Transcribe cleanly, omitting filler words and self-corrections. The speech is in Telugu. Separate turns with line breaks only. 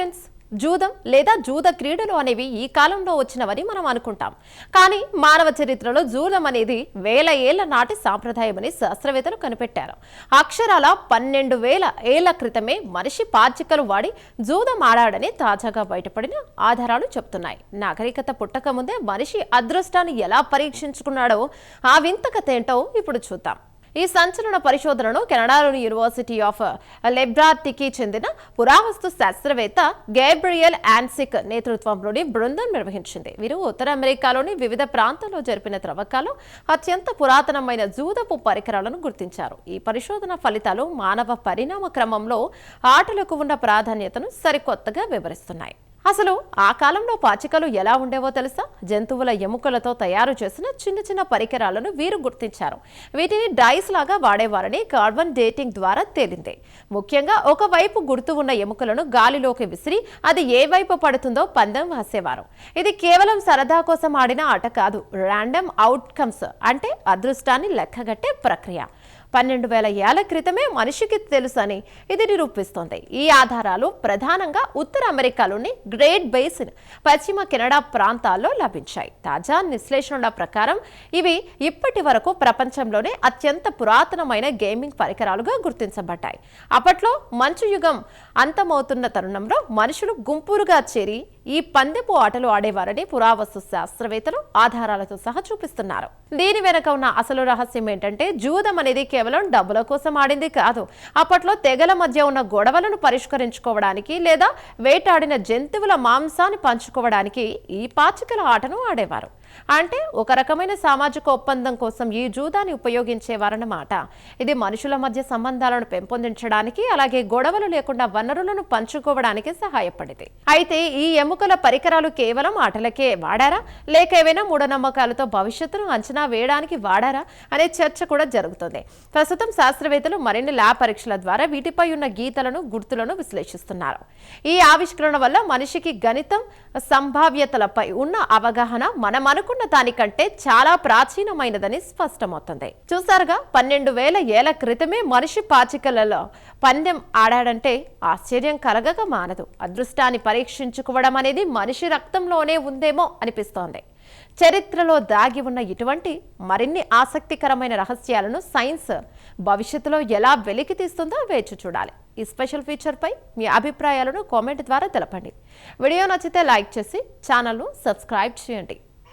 ఫ్రెండ్స్, జూదం లేదా జూద క్రీడలు అనేవి ఈ కాలంలో వచ్చినవని మనం అనుకుంటాం. కానీ మానవ చరిత్రలో జూదం అనేది వేల ఏళ్ల నాటి సాంప్రదాయమని శాస్త్రవేత్తలు కనిపెట్టారు. అక్షరాల 12,000 ఏళ్ల క్రితమే మనిషి పాచికలు వాడి జూదం ఆడాడని తాజాగా బయటపడిన ఆధారాలు చెప్తున్నాయి. నాగరికత పుట్టక ముందే మనిషి అదృష్టాన్ని ఎలా పరీక్షించుకున్నాడో ఆ వింత కథ ఏంటో ఇప్పుడు చూద్దాం. ఈ సంచలన పరిశోధనను కెనడాలోని యూనివర్సిటీ ఆఫ్ లెబ్రార్టీకి చెందిన పురావస్తు శాస్త్రవేత్త గేబ్రియల్ యాన్సిక్ నేతృత్వంలోని బృందం నిర్వహించింది. వీరు ఉత్తర అమెరికాలోని వివిధ ప్రాంతాల్లో జరిపిన త్రవ్వకాల్లో అత్యంత పురాతనమైన జూదపు పరికరాలను గుర్తించారు. ఈ పరిశోధన ఫలితాలు మానవ పరిణామ క్రమంలో ఆటలకు ఉన్న ప్రాధాన్యతను సరికొత్తగా వివరిస్తున్నాయి. అసలు ఆ కాలంలో పాచికలు ఎలా ఉండేవో తెలుసా? జంతువుల ఎముకలతో తయారు చేసిన చిన్న చిన్న పరికరాలను వీరు గుర్తించారు. వీటిని డైస్ లాగా వాడేవారని కార్బన్ డేటింగ్ ద్వారా తేలింది. ముఖ్యంగా ఒకవైపు గుర్తు ఉన్న ఎముకలను గాలిలోకి విసిరి అది ఏ వైపు పడుతుందో పందెం వేసేవారు. ఇది కేవలం సరదా కోసం ఆడిన ఆట కాదు, ర్యాండమ్ అవుట్కమ్స్ అంటే అదృష్టాన్ని లెక్కగట్టే ప్రక్రియ. 12,000 ఏళ్ల క్రితమే మనిషికి తెలుసని ఇది నిరూపిస్తోంది. ఈ ఆధారాలు ప్రధానంగా ఉత్తర అమెరికాలోని గ్రేట్ బేసిన్, పశ్చిమ కెనడా ప్రాంతాల్లో లభించాయి. తాజా విశ్లేషణల ప్రకారం ఇవి ఇప్పటి వరకు ప్రపంచంలోనే అత్యంత పురాతనమైన గేమింగ్ పరికరాలుగా గుర్తించబడ్డాయి. అప్పట్లో మంచు యుగం అంతమవుతున్న తరుణంలో మనుషులు గుంపులుగా చేరి ఈ పందెపు ఆటలు ఆడేవారని పురావస్తు శాస్త్రవేత్తలు ఆధారాలతో సహా చూపిస్తున్నారు. దీని వెనక ఉన్న అసలు రహస్యం ఏంటంటే, జూదం అనేది కేవలం డబ్బుల కోసం ఆడింది కాదు. అప్పట్లో తెగల మధ్య ఉన్న గొడవలను పరిష్కరించుకోవడానికి లేదా వేటాడిన జంతువుల మాంసాన్ని పంచుకోవడానికి ఈ పాచికల ఆటను ఆడేవారు. అంటే ఒక రకమైన సామాజిక ఒప్పందం కోసం ఈ జూదాన్ని ఉపయోగించేవారన్నమాట. ఇది మనుషుల మధ్య సంబంధాలను పెంపొందించడానికి, అలాగే గొడవలు లేకుండా వనరులను పంచుకోవడానికి సహాయపడింది. అయితే ఈ ఎముకల పరికరాలు కేవలం ఆటలకే వాడారా, లేక ఏవైనా మూఢనమ్మకాలతో భవిష్యత్తును అంచనా వేయడానికి వాడారా అనే చర్చ కూడా జరుగుతుంది. ప్రస్తుతం శాస్త్రవేత్తలు మరిన్ని ల్యాబ్ పరీక్షల ద్వారా వీటిపై ఉన్న గీతలను, గుర్తులను విశ్లేషిస్తున్నారు. ఈ ఆవిష్కరణ వల్ల మనిషికి గణితం, సంభావ్యతలపై ఉన్న అవగాహన మనం అనుకున్న దానికంటే చాలా ప్రాచీనమైనదని స్పష్టమవుతుంది. చూసారుగా, 12,000 ఏళ్ల క్రితమే మనిషి పాచికలలో పందెం ఆడాడంటే ఆశ్చర్యం కలగక మానదు. అదృష్టాన్ని పరీక్షించుకోవడం అనేది మనిషి రక్తంలోనే ఉందేమో అనిపిస్తోంది. చరిత్రలో దాగి ఉన్న ఇటువంటి మరిన్ని ఆసక్తికరమైన రహస్యాలను సైన్స్ భవిష్యత్తులో ఎలా వెలికి తీస్తుందో వేచి చూడాలి. ఈ స్పెషల్ ఫీచర్పై మీ అభిప్రాయాలను కామెంట్ ద్వారా తెలపండి. వీడియో నచ్చితే లైక్ చేసి ఛానల్ను సబ్స్క్రైబ్ చేయండి.